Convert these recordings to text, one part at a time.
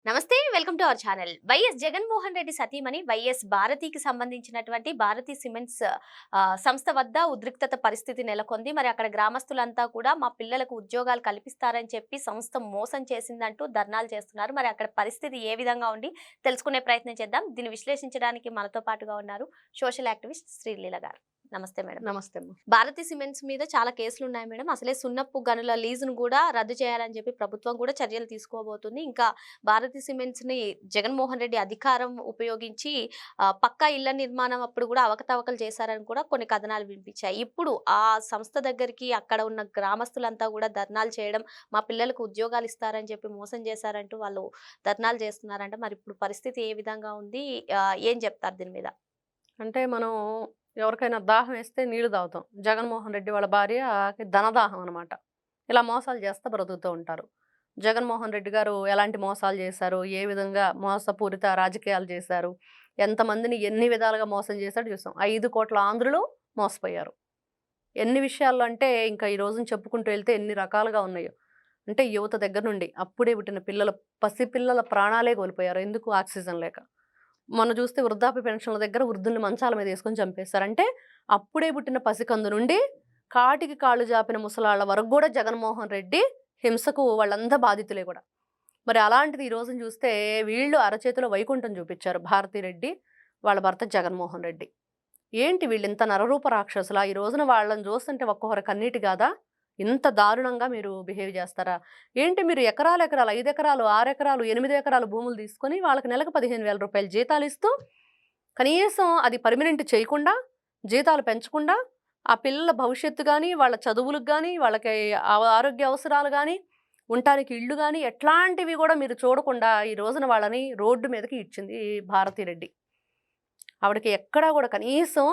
నమస్తే welcome to our channel. YS Jaganmohan Reddy సతీమణి YS భారతికి సంబంధించినటువంటి భారతి సిమెంట్స్ సంస్థ వద్ద ఉద్రిక్తత పరిస్థితి నెలకొంది. మరి అక్కడ గ్రామస్తులంతా కూడా మా పిల్లలకు ఉద్యోగాలు కల్పిస్తారని చెప్పి సంస్థ మోసం చేసిందంటూ ధర్నాలు చేస్తున్నారు. మరి అక్కడ పరిస్థితి ఏ విధంగా ఉండి తెలుసుకునే ప్రయత్నం చేద్దాం. దీన్ని విశ్లేషించడానికి మనతో పాటుగా ఉన్నారు సోషల్ యాక్టివిస్ట్ శ్రీలీల గారు. నమస్తే మేడం. నమస్తే. భారతి సిమెంట్స్ మీద చాలా కేసులు ఉన్నాయి మేడం. అసలే సున్నపు గనుల లీజును కూడా రద్దు చేయాలని చెప్పి ప్రభుత్వం కూడా చర్యలు తీసుకోబోతుంది. ఇంకా భారతి సిమెంట్స్ ని జగన్మోహన్ రెడ్డి అధికారం ఉపయోగించి పక్కా ఇళ్ల నిర్మాణం అప్పుడు కూడా అవకతవకలు చేశారని కూడా కొన్ని కథనాలు వినిపించాయి. ఇప్పుడు ఆ సంస్థ దగ్గరికి అక్కడ ఉన్న గ్రామస్తులంతా కూడా ధర్నాలు చేయడం, మా పిల్లలకు ఉద్యోగాలు ఇస్తారని చెప్పి మోసం చేశారంటూ వాళ్ళు ధర్నాలు చేస్తున్నారంట. మరి ఇప్పుడు పరిస్థితి ఏ విధంగా ఉంది, ఏం చెప్తారు దీని మీద? అంటే మనం ఎవరికైనా దాహం వేస్తే నీళ్లు తాగుతాం. జగన్మోహన్ రెడ్డి వాళ్ళ భార్యకి ధనదాహం అనమాట. ఇలా మోసాలు చేస్తూ బ్రతుకుతూ ఉంటారు. జగన్మోహన్ రెడ్డి గారు ఎలాంటి మోసాలు చేశారు, ఏ విధంగా మోసపూరిత రాజకీయాలు చేశారు, ఎంతమందిని ఎన్ని విధాలుగా మోసం చేశాడు చూసాం. 5 కోట్ల ఆంధ్రులు మోసపోయారు. ఎన్ని విషయాల్లో అంటే ఇంకా ఈ రోజున చెప్పుకుంటూ వెళ్తే ఎన్ని రకాలుగా ఉన్నాయో. అంటే యువత దగ్గర నుండి అప్పుడే పుట్టిన పసిపిల్లల ప్రాణాలే కోల్పోయారు. ఎందుకు? ఆక్సిజన్ లేక. మొన్న చూస్తే వృద్ధాప్య పెన్షన్ల దగ్గర వృద్ధుల్ని మంచాల మీద వేసుకొని చంపేస్తారు. అంటే అప్పుడే పుట్టిన పసికందు నుండి కాటికి కాళ్ళు జాపిన ముసలాళ్ళ వరకు కూడా జగన్మోహన్ రెడ్డి హింసకు వాళ్ళంతా బాధితులే కూడా. మరి అలాంటిది ఈ రోజున చూస్తే వీళ్ళు అరచేతిలో వైకుంఠం చూపించారు. భారతిరెడ్డి వాళ్ళ భర్త జగన్మోహన్ రెడ్డి. ఏంటి వీళ్ళు ఇంత నరరూప రాక్షసులా? ఈ రోజున వాళ్ళని చూస్తుంటే ఒక్కొక్కరు కన్నీటి కాదా? ఇంత దారుణంగా మీరు బిహేవ్ చేస్తారా? ఏంటి మీరు ఎకరాలు 5 ఎకరాలు 6 ఎకరాలు 8 ఎకరాలు భూములు తీసుకొని వాళ్ళకి నెలకు 15,000 రూపాయలు జీతాలు ఇస్తూ కనీసం అది పర్మినెంట్ చేయకుండా, జీతాలు పెంచకుండా, ఆ పిల్లల భవిష్యత్తు కానీ, వాళ్ళ చదువులకు కానీ, వాళ్ళకి ఆరోగ్య అవసరాలు కానీ, ఉండటానికి ఇళ్ళు కానీ ఎట్లాంటివి కూడా మీరు చూడకుండా ఈ రోజున వాళ్ళని రోడ్డు మీదకి ఇచ్చింది భారతిరెడ్డి. ఆవిడకి ఎక్కడా కూడా కనీసం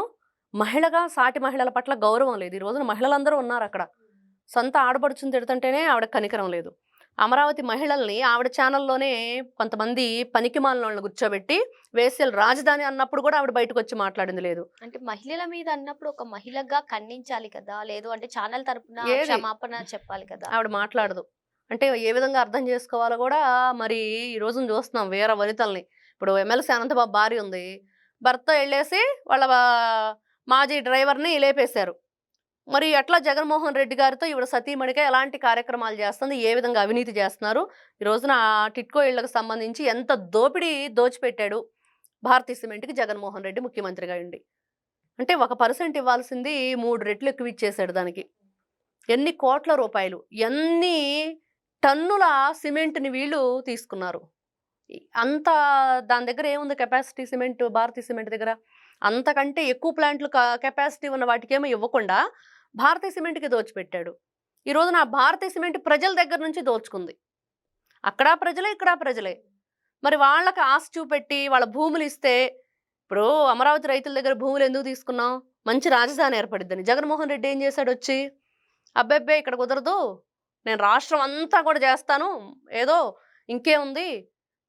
మహిళగా సాటి మహిళల పట్ల గౌరవం లేదు. ఈ రోజున మహిళలందరూ ఉన్నారు అక్కడ. సొంత ఆడపడుచుని తిడుతుంటేనే ఆవిడ కనికరం లేదు. అమరావతి మహిళల్ని ఆవిడ ఛానల్లోనే కొంతమంది పనికిమాలినోళ్ళని కూర్చోబెట్టి వేశ్యల రాజధాని అన్నప్పుడు కూడా ఆవిడ బయటకు వచ్చి మాట్లాడింది లేదు. అంటే మహిళల మీద అన్నప్పుడు ఒక మహిళగా ఖండించాలి కదా, లేదు అంటే ఛానల్ తరపున క్షమాపణ చెప్పాలి కదా. ఆవిడ మాట్లాడదు. అంటే ఏ విధంగా అర్థం చేసుకోవాలో కూడా మరి ఈ రోజున చూస్తున్నాం వేరే వనితల్ని. ఇప్పుడు ఎమ్మెల్సీ అనంతబాబు భార్య ఉంది, భర్త వెళ్ళేసి వాళ్ళ మాజీ డ్రైవర్ని లేపేశారు. మరి అట్లా జగన్మోహన్ రెడ్డి గారితో ఈవిడ సతీమణిగా ఎలాంటి కార్యక్రమాలు చేస్తుంది, ఏ విధంగా అవినీతి చేస్తున్నారు, ఈ రోజున టిట్కో ఇళ్లకు సంబంధించి ఎంత దోచిపెట్టాడు భారతీ సిమెంట్కి జగన్మోహన్ రెడ్డి ముఖ్యమంత్రిగా ఉండి. అంటే 1% ఇవ్వాల్సింది 3 రెట్లు ఎక్కువ ఇచ్చేసాడు దానికి. ఎన్ని కోట్ల రూపాయలు, ఎన్ని టన్నుల సిమెంట్ని వీళ్ళు తీసుకున్నారు. అంత దాని దగ్గర ఏముంది కెపాసిటీ సిమెంట్, భారతీ సిమెంట్ దగ్గర అంతకంటే ఎక్కువ ప్లాంట్లు కెపాసిటీ ఉన్న వాటికేమో ఇవ్వకుండా భారతీ సిమెంట్కి దోచిపెట్టాడు. ఈ రోజున ఆ భారతీ సిమెంట్ ప్రజల దగ్గర నుంచి దోచుకుంది. అక్కడ ప్రజలే, ఇక్కడ ప్రజలే. మరి వాళ్ళకి ఆశ చూపెట్టి వాళ్ళ భూములు ఇస్తే, ఇప్పుడు అమరావతి రైతుల దగ్గర భూములు ఎందుకు తీసుకున్నాం? మంచి రాజధాని ఏర్పడిద్దని. జగన్మోహన్ రెడ్డి ఏం చేశాడు వచ్చి, అబ్బెబ్బే ఇక్కడ కుదరదు, నేను రాష్ట్రం అంతా కూడా చేస్తాను, ఏదో ఇంకేముంది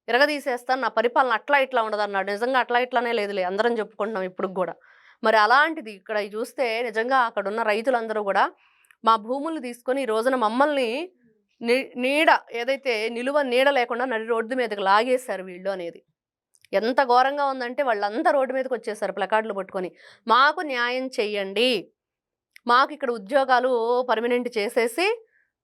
ఇరగదీసేస్తాను, నా పరిపాలన అట్లా ఇట్లా ఉండదు అన్నాడు. నిజంగా అట్లా ఇట్లానే లేదులే, అందరం చెప్పుకుంటున్నాం ఇప్పుడు కూడా. మరి అలాంటిది ఇక్కడ చూస్తే నిజంగా అక్కడ ఉన్న రైతులందరూ కూడా మా భూములు తీసుకొని ఈ రోజున మమ్మల్ని నీడ ఏదైతే నిలువ నీడ లేకుండా నడి రోడ్డు మీదకి లాగేశారు వీళ్ళు అనేది. ఎంత ఘోరంగా ఉందంటే వాళ్ళంతా రోడ్డు మీదకి వచ్చేసారు ప్లకార్డులు పట్టుకొని, మాకు న్యాయం చెయ్యండి, మాకు ఇక్కడ ఉద్యోగాలు పర్మనెంట్ చేసేసి,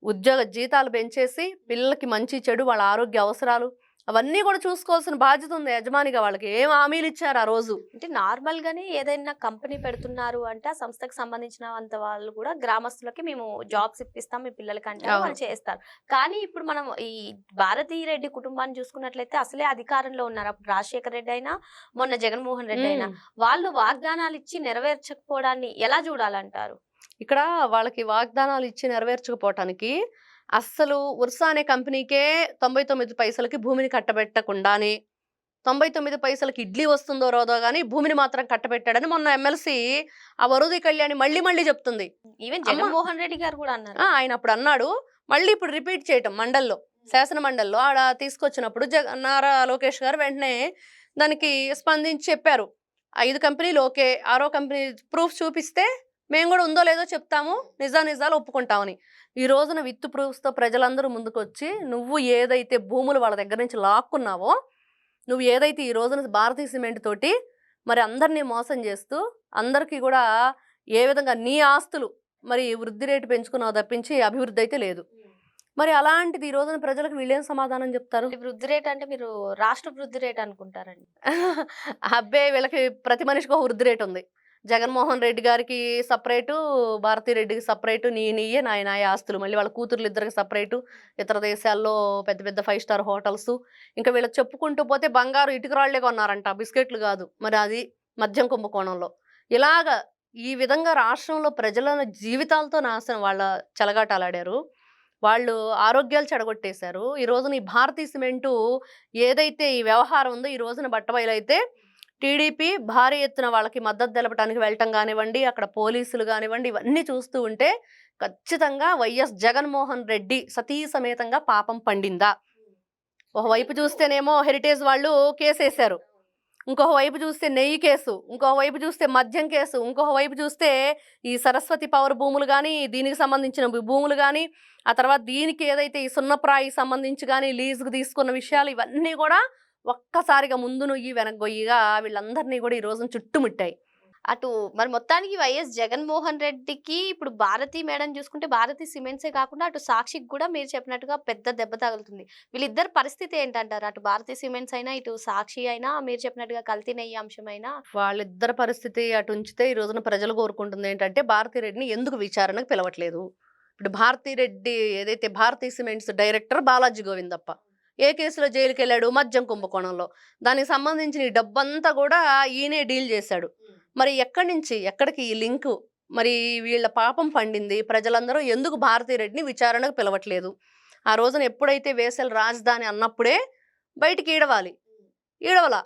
ఉద్యోగ జీతాలు పెంచేసి, పిల్లలకి మంచి చెడు వాళ్ళ ఆరోగ్య అవసరాలు అవన్నీ కూడా చూసుకోవాల్సిన బాధ్యత ఉంది యజమానిగా. వాళ్ళకి ఏం హామీలు ఇచ్చారు ఆ రోజు? అంటే నార్మల్ గానే ఏదైనా కంపెనీ పెడుతున్నారు అంటే ఆ సంస్థకు సంబంధించిన అంత వాళ్ళు కూడా గ్రామస్తులకి మేము జాబ్స్ ఇప్పిస్తాం మీ పిల్లలకి అంటే వాళ్ళు చేస్తారు. కానీ ఇప్పుడు మనం ఈ భారతీ రెడ్డి కుటుంబాన్ని చూసుకున్నట్లయితే అసలే అధికారంలో ఉన్నారు. అప్పుడు రాజశేఖర రెడ్డి అయినా, మొన్న జగన్మోహన్ రెడ్డి అయినా, వాళ్ళు వాగ్దానాలు ఇచ్చి నెరవేర్చకపోవడాన్ని ఎలా చూడాలంటారు? ఇక్కడ వాళ్ళకి వాగ్దానాలు ఇచ్చి నెరవేర్చకపోవటానికి అస్సలు ఉర్సా అనే కంపెనీకే 99 పైసలకి భూమిని కట్టబెట్టకుండానే 99 పైసలకి ఇడ్లీ వస్తుందో రోదో కానీ భూమిని మాత్రం కట్టబెట్టాడని మొన్న ఎమ్మెల్సీ ఆ వరుది కళ్యాణి మళ్ళీ చెప్తుంది. ఈవెన్ జగన్మోహన్ రెడ్డి గారు కూడా అన్నారు. ఆయన అప్పుడు అన్నాడు, మళ్ళీ ఇప్పుడు రిపీట్ చేయటం మండల్లో, శాసన మండల్లో ఆడ తీసుకొచ్చినప్పుడు నారా లోకేష్ గారు వెంటనే దానికి స్పందించి చెప్పారు, 5 కంపెనీలు ఓకే, 6వ కంపెనీ ప్రూఫ్ చూపిస్తే మేము కూడా ఉందో లేదో చెప్తాము, నిజాలు ఒప్పుకుంటామని. ఈ రోజున విత్ ప్రూఫ్స్‌తో ప్రజలందరూ ముందుకొచ్చి, నువ్వు ఏదైతే భూములు వాళ్ళ దగ్గర నుంచి లాక్కున్నావో, నువ్వు ఏదైతే ఈ రోజున భారతీయ సిమెంట్ తోటి మరి అందరిని మోసం చేస్తూ, అందరికీ కూడా ఏ విధంగా నీ ఆస్తులు మరి వృద్ధి రేటు పెంచుకున్నావు తప్పించి అభివృద్ధి అయితే లేదు. మరి అలాంటిది ఈ రోజున ప్రజలకు వీళ్ళేం సమాధానం చెప్తారు? ఈ వృద్ధి రేట్ అంటే మీరు రాష్ట్ర వృద్ధి రేట్ అనుకుంటారండి. అబ్బే! వీళ్ళకి ప్రతి మనిషికి ఒక వృద్ధి రేట్ ఉంది. జగన్మోహన్ రెడ్డి గారికి సెపరేటు, భారతీ రెడ్డికి సెపరేటు, నీయే నాయి ఆస్తులు. మళ్ళీ వాళ్ళ కూతుర్లిద్దరికి సెపరేటు, ఇతర దేశాల్లో పెద్ద పెద్ద 5 స్టార్ హోటల్సు. ఇంకా వీళ్ళకి చెప్పుకుంటూ పోతే బంగారు ఇటుకరాళ్ళే కొన్నారంట, బిస్కెట్లు గాదు. మరి అది మద్యం కుంభకోణంలో. ఇలాగ ఈ విధంగా రాష్ట్రంలో ప్రజల జీవితాలతో నాశనం వాళ్ళ చెలగాటాలాడారు. వాళ్ళు ఆరోగ్యాలు చెడగొట్టేశారు. ఈ రోజున ఈ భారతీ సిమెంటు ఏదైతే ఈ వ్యవహారం ఉందో, ఈ రోజున బట్టబయలైతే టీడీపీ భారీ ఎత్తున వాళ్ళకి మద్దతు తెలపడానికి వెళ్ళటం గానివ్వండి, అక్కడ పోలీసులు గానివ్వండి, ఇవన్నీ చూస్తూ ఉంటే ఖచ్చితంగా వైఎస్ జగన్మోహన్ రెడ్డి సతీ సమేతంగా పాపం పండిందా? ఒకవైపు చూస్తేనేమో హెరిటేజ్ వాళ్ళు కేసేశారు, ఇంకొక వైపు చూస్తే నెయ్యి కేసు, ఇంకొక వైపు చూస్తే మద్యం కేసు, ఇంకొక వైపు చూస్తే ఈ సరస్వతి పవర్ భూములు కానీ, దీనికి సంబంధించిన భూములు కానీ, ఆ తర్వాత దీనికి ఏదైతే ఈ సున్నప్రాయికి సంబంధించి కానీ లీజుకు తీసుకున్న విషయాలు, ఇవన్నీ కూడా ఒక్కసారిగా ముందు నుయ్యి వెనక్కొయ్యిగా వీళ్ళందరినీ కూడా ఈ రోజున చుట్టుముట్టాయి. అటు మరి మొత్తానికి వైఎస్ జగన్మోహన్ రెడ్డికి ఇప్పుడు భారతి మేడం చూసుకుంటే భారతి సిమెంట్సే కాకుండా అటు సాక్షికి కూడా మీరు చెప్పినట్టుగా పెద్ద దెబ్బ తగులుతుంది. వీళ్ళిద్దరి పరిస్థితి ఏంటంటారు? అటు భారతి సిమెంట్స్ అయినా ఇటు సాక్షి అయినా మీరు చెప్పినట్టుగా కల్తీ నెయ్యి అంశమైనా వాళ్ళిద్దరి పరిస్థితి అటు ఉంచితే ఈ రోజున ప్రజలు కోరుకుంటుంది ఏంటంటే, భారతీ రెడ్డిని ఎందుకు విచారణకు పిలవట్లేదు? ఇప్పుడు భారతీ రెడ్డి ఏదైతే భారతీ సిమెంట్స్ డైరెక్టర్ బాలాజీ గోవిందప్ప ఏ కేసులో జైలుకి వెళ్ళాడు? మద్యం కుంభకోణంలో. దానికి సంబంధించిన ఈ డబ్బంతా కూడా ఈయనే డీల్ చేశాడు. మరి ఎక్కడి నుంచి ఎక్కడికి ఈ లింకు? మరి వీళ్ళ పాపం పండింది. ప్రజలందరూ ఎందుకు భారతీ రెడ్డిని విచారణకు పిలవట్లేదు? ఆ రోజున ఎప్పుడైతే వేసల రాజధాని అన్నప్పుడే బయటికి ఈడవాలి, ఈడవల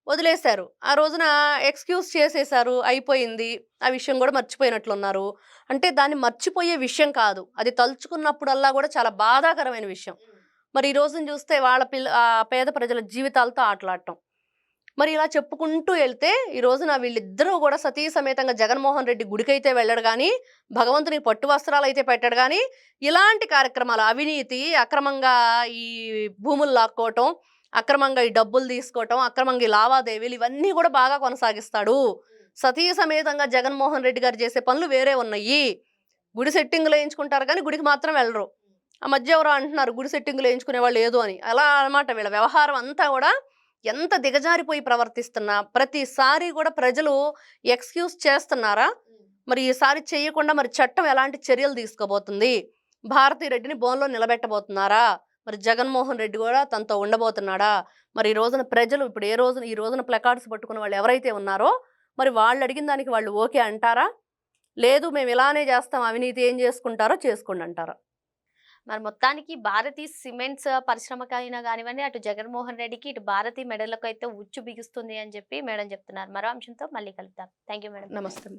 వదిలేశారు. ఆ రోజున ఎక్స్క్యూజ్ చేసేశారు, అయిపోయింది. ఆ విషయం కూడా మర్చిపోయినట్లున్నారు. అంటే దాన్ని మర్చిపోయే విషయం కాదు, అది తలుచుకున్నప్పుడల్లా కూడా చాలా బాధాకరమైన విషయం. మరి ఈ రోజున చూస్తే వాళ్ళ పేద ప్రజల జీవితాలతో ఆటలాడటం. మరి ఇలా చెప్పుకుంటూ వెళ్తే ఈ రోజున వీళ్ళిద్దరూ కూడా సతీ సమేతంగా జగన్మోహన్ రెడ్డి గుడికైతే వెళ్ళడు కానీ, భగవంతునికి పట్టు వస్త్రాలు అయితే పెట్టాడు కానీ, ఇలాంటి కార్యక్రమాలు అవినీతి, అక్రమంగా ఈ భూములు లాక్కోవటం, అక్రమంగా ఈ డబ్బులు తీసుకోవటం, అక్రమంగా ఈ లావాదేవీలు, ఇవన్నీ కూడా బాగా కొనసాగిస్తాడు. సతీ సమేతంగా జగన్మోహన్ రెడ్డి గారు చేసే పనులు వేరే ఉన్నాయి. గుడి సెట్టింగ్లు వేయించుకుంటారు కానీ గుడికి మాత్రం వెళ్ళరు. ఆ మధ్య ఎవరో అంటున్నారు గుడి సెట్టింగ్లు వేయించుకునే వాళ్ళు ఏదో అని. అలా అన్నమాట వీళ్ళ వ్యవహారం అంతా కూడా. ఎంత దిగజారిపోయి ప్రవర్తిస్తున్నా ప్రతిసారి కూడా ప్రజలు ఎక్స్క్యూజ్ చేస్తున్నారా? మరి ఈసారి చేయకుండా మరి చట్టం ఎలాంటి చర్యలు తీసుకోబోతుంది? భారతీ రెడ్డిని బోన్లో నిలబెట్టబోతున్నారా? మరి జగన్మోహన్ రెడ్డి కూడా తనతో ఉండబోతున్నాడా? మరి ఈ రోజున ప్రజలు ఇప్పుడు ఈ రోజున ప్లకార్డ్స్ పట్టుకున్న వాళ్ళు ఎవరైతే ఉన్నారో మరి వాళ్ళు అడిగిన దానికి వాళ్ళు ఓకే అంటారా? లేదు మేము ఇలానే చేస్తాం, అవినీతి ఏం చేసుకుంటారో చేసుకోండి అంటారా? మరి మొత్తానికి భారతీ సిమెంట్స్ పరిశ్రమకైనా కానివ్వండి, అటు జగన్మోహన్ రెడ్డికి ఇటు భారతీ మెడలకు అయితే ఉచ్చు బిగుస్తుంది అని చెప్పి మేడం చెప్తున్నారు. మరో అంశంతో మళ్ళీ కలుద్దాం. Thank you madam. నమస్తే.